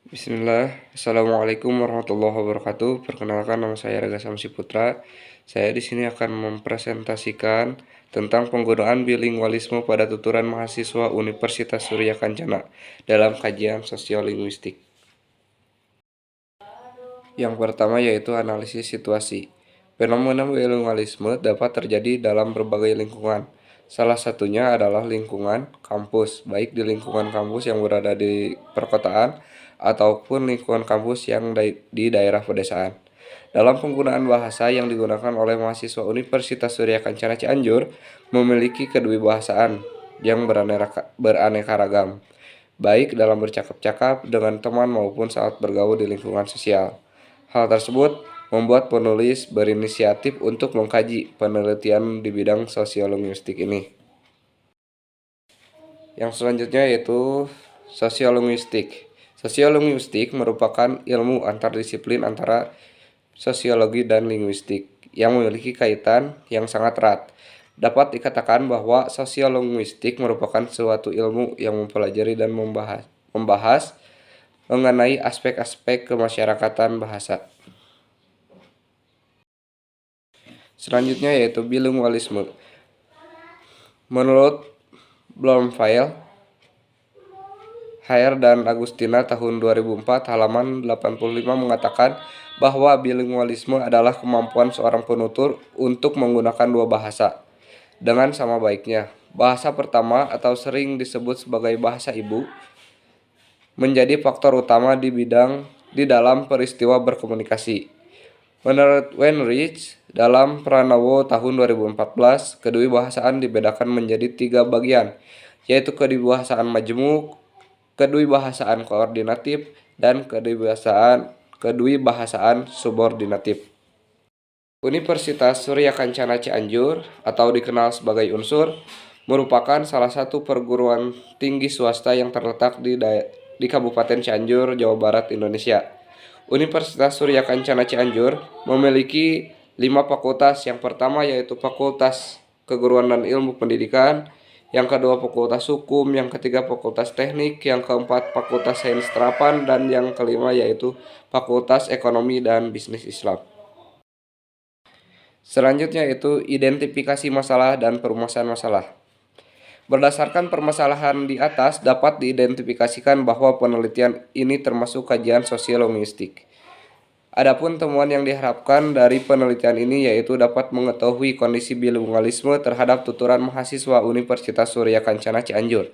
Bismillah, Assalamualaikum warahmatullahi wabarakatuh. Perkenalkan, nama saya Rega Samsi Putra. Saya di sini akan mempresentasikan tentang penggunaan bilingualisme pada tuturan mahasiswa Universitas Surya Kencana dalam kajian sosiolinguistik. Yang pertama yaitu analisis situasi. Fenomena bilingualisme dapat terjadi dalam berbagai lingkungan. Salah satunya adalah lingkungan kampus, baik di lingkungan kampus yang berada di perkotaan ataupun lingkungan kampus yang di daerah pedesaan. Dalam penggunaan bahasa yang digunakan oleh mahasiswa Universitas Surya Kencana Cianjur memiliki kedewibahasaan yang beraneka ragam, baik dalam bercakap-cakap dengan teman maupun saat bergaul di lingkungan sosial. Hal tersebut membuat penulis berinisiatif untuk mengkaji penelitian di bidang sosiolinguistik ini. Yang selanjutnya yaitu sosiolinguistik. Sosiolinguistik merupakan ilmu antardisiplin antara sosiologi dan linguistik yang memiliki kaitan yang sangat erat. Dapat dikatakan bahwa sosiolinguistik merupakan suatu ilmu yang mempelajari dan membahas mengenai aspek-aspek kemasyarakatan bahasa. Selanjutnya yaitu bilingualisme. Menurut Bloomfield, Hair dan Agustina tahun 2004 halaman 85 mengatakan bahwa bilingualisme adalah kemampuan seorang penutur untuk menggunakan dua bahasa dengan sama baiknya. Bahasa pertama atau sering disebut sebagai bahasa ibu menjadi faktor utama di dalam peristiwa berkomunikasi. Menurut Wenrich, dalam Pranowo tahun 2014, kedewibahasaan dibedakan menjadi 3 bagian, yaitu kedewibahasaan majemuk, kedewibahasaan koordinatif, dan kedewibahasaan subordinatif. Universitas Surya Kencana Cianjur atau dikenal sebagai UNSUR merupakan salah satu perguruan tinggi swasta yang terletak di Kabupaten Cianjur, Jawa Barat, Indonesia. Universitas Surya Kencana Cianjur memiliki 5 fakultas. Yang pertama yaitu Fakultas Keguruan dan Ilmu Pendidikan, yang kedua Fakultas Hukum, yang ketiga Fakultas Teknik, yang keempat Fakultas Sains Terapan, dan yang kelima yaitu Fakultas Ekonomi dan Bisnis Islam. Selanjutnya yaitu identifikasi masalah dan permasalahan masalah. Berdasarkan permasalahan di atas, dapat diidentifikasikan bahwa penelitian ini termasuk kajian sosiolinguistik. Adapun temuan yang diharapkan dari penelitian ini yaitu dapat mengetahui kondisi bilingualisme terhadap tuturan mahasiswa Universitas Surya Kencana Cianjur.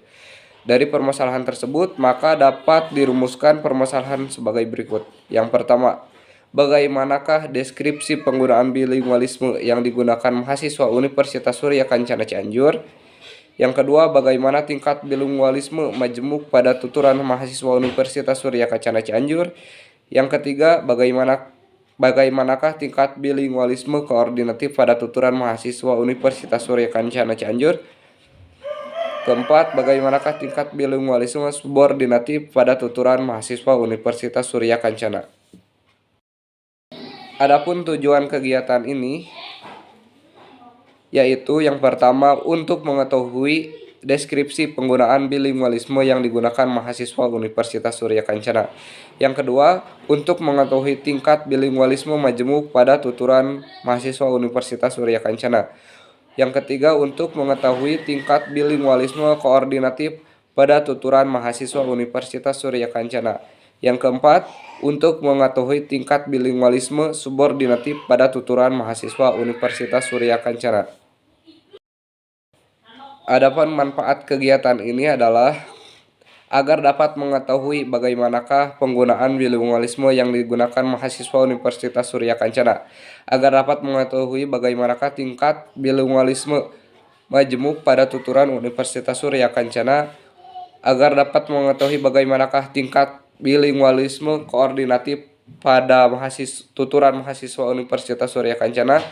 Dari permasalahan tersebut, maka dapat dirumuskan permasalahan sebagai berikut. Yang pertama, bagaimanakah deskripsi penggunaan bilingualisme yang digunakan mahasiswa Universitas Surya Kencana Cianjur? Yang kedua, bagaimana tingkat bilingualisme majemuk pada tuturan mahasiswa Universitas Surya Kencana Cianjur? Yang ketiga, bagaimanakah tingkat bilingualisme koordinatif pada tuturan mahasiswa Universitas Surya Kencana Cianjur? Keempat, bagaimanakah tingkat bilingualisme subordinatif pada tuturan mahasiswa Universitas Surya Kencana? Adapun tujuan kegiatan ini yaitu yang pertama untuk mengetahui deskripsi penggunaan bilingualisme yang digunakan mahasiswa Universitas Surya Kencana. Yang kedua, untuk mengetahui tingkat bilingualisme majemuk pada tuturan mahasiswa Universitas Surya Kencana. Yang ketiga, untuk mengetahui tingkat bilingualisme koordinatif pada tuturan mahasiswa Universitas Surya Kencana. Yang keempat, untuk mengetahui tingkat bilingualisme subordinatif pada tuturan mahasiswa Universitas Surya Kencana. Adapun manfaat kegiatan ini adalah agar dapat mengetahui bagaimanakah penggunaan bilingualisme yang digunakan mahasiswa Universitas Surya Kencana, agar dapat mengetahui bagaimanakah tingkat bilingualisme majemuk pada tuturan Universitas Surya Kencana, agar dapat mengetahui bagaimanakah tingkat bilingualisme koordinatif pada tuturan mahasiswa Universitas Surya Kencana,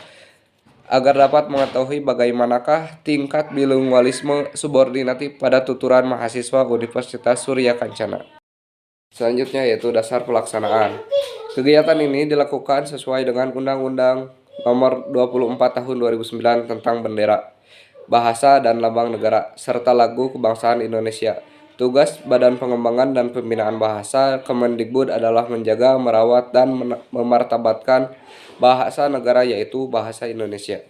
agar dapat mengetahui bagaimanakah tingkat bilingualisme subordinatif pada tuturan mahasiswa Universitas Surya Kencana. Selanjutnya yaitu dasar pelaksanaan. Kegiatan ini dilakukan sesuai dengan Undang-Undang Nomor 24 Tahun 2009 tentang Bendera, Bahasa dan Lambang Negara serta Lagu Kebangsaan Indonesia. Tugas Badan Pengembangan dan Pembinaan Bahasa Kemendikbud adalah menjaga, merawat, dan memartabatkan bahasa negara yaitu bahasa Indonesia.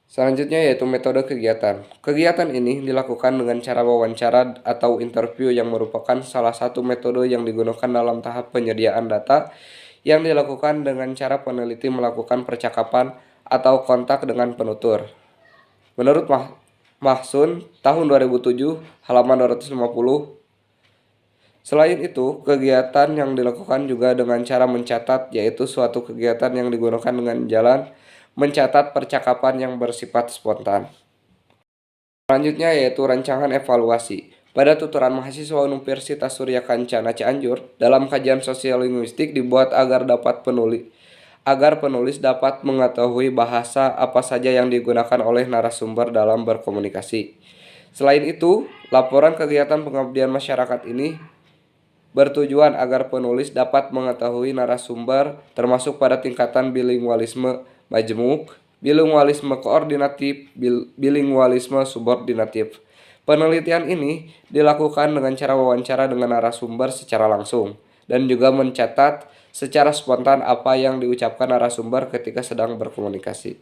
Selanjutnya yaitu metode kegiatan. Kegiatan ini dilakukan dengan cara wawancara atau interview yang merupakan salah satu metode yang digunakan dalam tahap penyediaan data yang dilakukan dengan cara peneliti melakukan percakapan atau kontak dengan penutur. Menurut Mahsun tahun 2007 halaman 250. Selain itu, kegiatan yang dilakukan juga dengan cara mencatat, yaitu suatu kegiatan yang digunakan dengan jalan mencatat percakapan yang bersifat spontan. Selanjutnya yaitu rancangan evaluasi. Pada tuturan mahasiswa Universitas Surya Kencana Cianjur, dalam kajian sosiolinguistik dibuat agar penulis dapat mengetahui bahasa apa saja yang digunakan oleh narasumber dalam berkomunikasi. Selain itu, laporan kegiatan pengabdian masyarakat ini bertujuan agar penulis dapat mengetahui narasumber termasuk pada tingkatan bilingualisme majemuk, bilingualisme koordinatif, bilingualisme subordinatif. Penelitian ini dilakukan dengan cara wawancara dengan narasumber secara langsung dan juga mencatat secara spontan apa yang diucapkan narasumber ketika sedang berkomunikasi.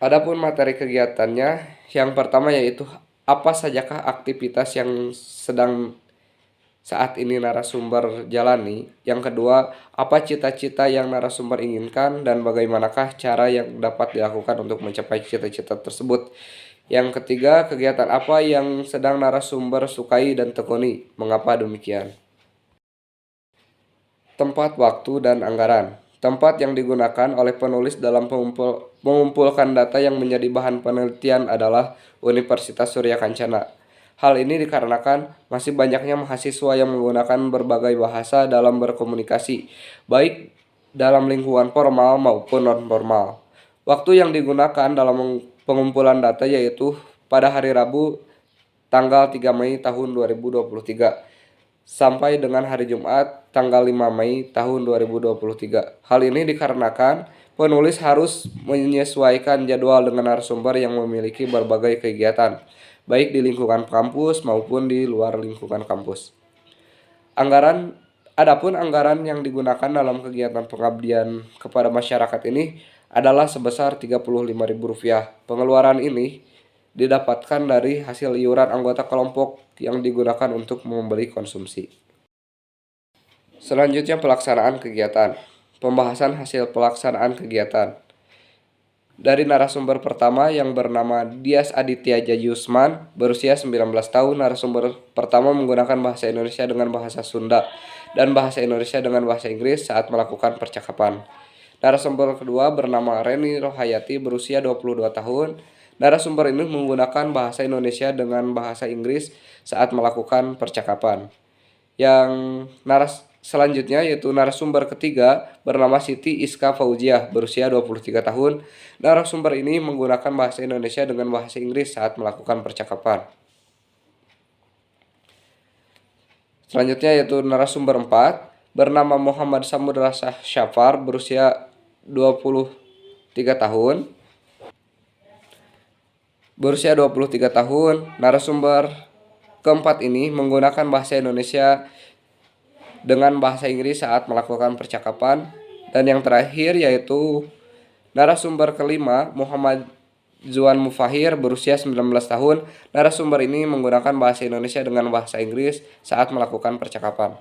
Adapun materi kegiatannya, yang pertama yaitu apa sajakah aktivitas yang sedang saat ini narasumber jalani. Yang kedua, apa cita-cita yang narasumber inginkan dan bagaimanakah cara yang dapat dilakukan untuk mencapai cita-cita tersebut. Yang ketiga, kegiatan apa yang sedang narasumber sukai dan tekuni, mengapa demikian. Tempat, waktu, dan anggaran. Tempat yang digunakan oleh penulis dalam mengumpulkan data yang menjadi bahan penelitian adalah Universitas Surya Kencana. Hal ini dikarenakan masih banyaknya mahasiswa yang menggunakan berbagai bahasa dalam berkomunikasi, baik dalam lingkungan formal maupun non-formal. Waktu yang digunakan dalam pengumpulan data yaitu pada hari Rabu tanggal 3 Mei tahun 2023 sampai dengan hari Jumat tanggal 5 Mei tahun 2023. Hal ini dikarenakan penulis harus menyesuaikan jadwal dengan narasumber yang memiliki berbagai kegiatan, baik di lingkungan kampus maupun di luar lingkungan kampus. Adapun anggaran yang digunakan dalam kegiatan pengabdian kepada masyarakat ini adalah sebesar Rp35.000. Pengeluaran ini didapatkan dari hasil iuran anggota kelompok yang digunakan untuk membeli konsumsi. Selanjutnya pelaksanaan kegiatan. Pembahasan hasil pelaksanaan kegiatan. Dari narasumber pertama yang bernama Dias Aditya Jayusman, berusia 19 tahun, narasumber pertama menggunakan bahasa Indonesia dengan bahasa Sunda dan bahasa Indonesia dengan bahasa Inggris saat melakukan percakapan. Narasumber kedua bernama Reni Rohayati, berusia 22 tahun. Narasumber ini menggunakan bahasa Indonesia dengan bahasa Inggris saat melakukan percakapan. Selanjutnya yaitu narasumber ketiga bernama Siti Iska Fauziah, berusia 23 tahun. Narasumber ini menggunakan bahasa Indonesia dengan bahasa Inggris saat melakukan percakapan. Selanjutnya yaitu narasumber 4 bernama Muhammad Samudra Syafar, berusia 23 tahun. Narasumber keempat ini menggunakan bahasa Indonesia dengan bahasa Inggris saat melakukan percakapan. Dan yang terakhir yaitu narasumber kelima Muhammad Zuan Mufahir, berusia 19 tahun. Narasumber ini menggunakan bahasa Indonesia dengan bahasa Inggris saat melakukan percakapan.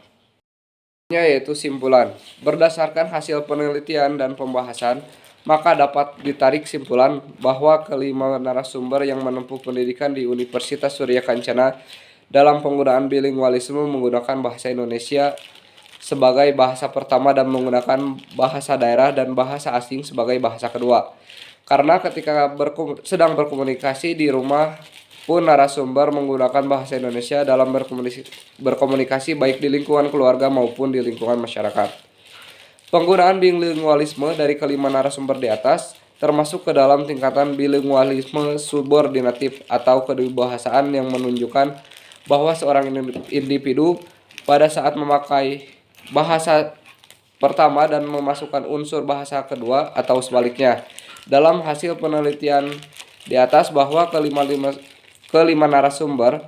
Yaitu simpulan. Berdasarkan hasil penelitian dan pembahasan, maka dapat ditarik simpulan bahwa kelima narasumber yang menempuh pendidikan di Universitas Surya Kencana dalam penggunaan bilingualisme menggunakan bahasa Indonesia sebagai bahasa pertama dan menggunakan bahasa daerah dan bahasa asing sebagai bahasa kedua. Karena ketika sedang berkomunikasi di rumah pun narasumber menggunakan bahasa Indonesia dalam berkomunikasi baik di lingkungan keluarga maupun di lingkungan masyarakat. Penggunaan bilingualisme dari kelima narasumber di atas termasuk ke dalam tingkatan bilingualisme subordinatif atau kedubahasaan yang menunjukkan bahwa seorang individu pada saat memakai bahasa pertama dan memasukkan unsur bahasa kedua atau sebaliknya. Dalam hasil penelitian di atas bahwa kelima narasumber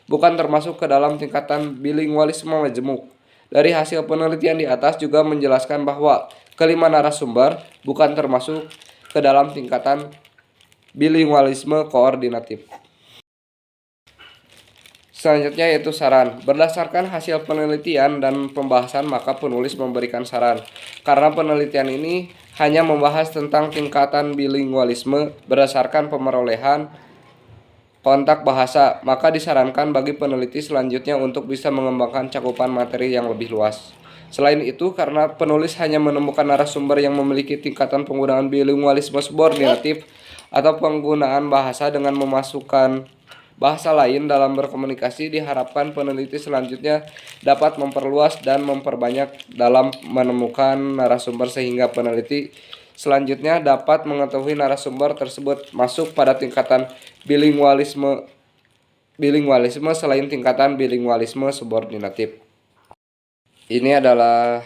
bukan termasuk ke dalam tingkatan bilingualisme majemuk. Dari hasil penelitian di atas juga menjelaskan bahwa kelima narasumber bukan termasuk ke dalam tingkatan bilingualisme koordinatif. Selanjutnya yaitu saran. Berdasarkan hasil penelitian dan pembahasan, maka penulis memberikan saran. Karena penelitian ini hanya membahas tentang tingkatan bilingualisme berdasarkan pemerolehan kontak bahasa, maka disarankan bagi peneliti selanjutnya untuk bisa mengembangkan cakupan materi yang lebih luas. Selain itu, karena penulis hanya menemukan narasumber yang memiliki tingkatan penggunaan bilingualisme subordinatif atau penggunaan bahasa dengan memasukkan bahasa lain dalam berkomunikasi, diharapkan peneliti selanjutnya dapat memperluas dan memperbanyak dalam menemukan narasumber sehingga peneliti selanjutnya dapat mengetahui narasumber tersebut masuk pada tingkatan bilingualisme selain tingkatan bilingualisme subordinatif. Ini adalah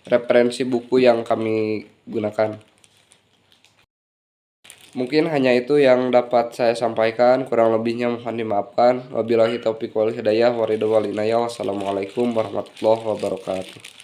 referensi buku yang kami gunakan. Mungkin hanya itu yang dapat saya sampaikan, kurang lebihnya mohon dimaafkan. Wabillahi taufiq wal hidayah, wassalamualaikum warahmatullahi wabarakatuh.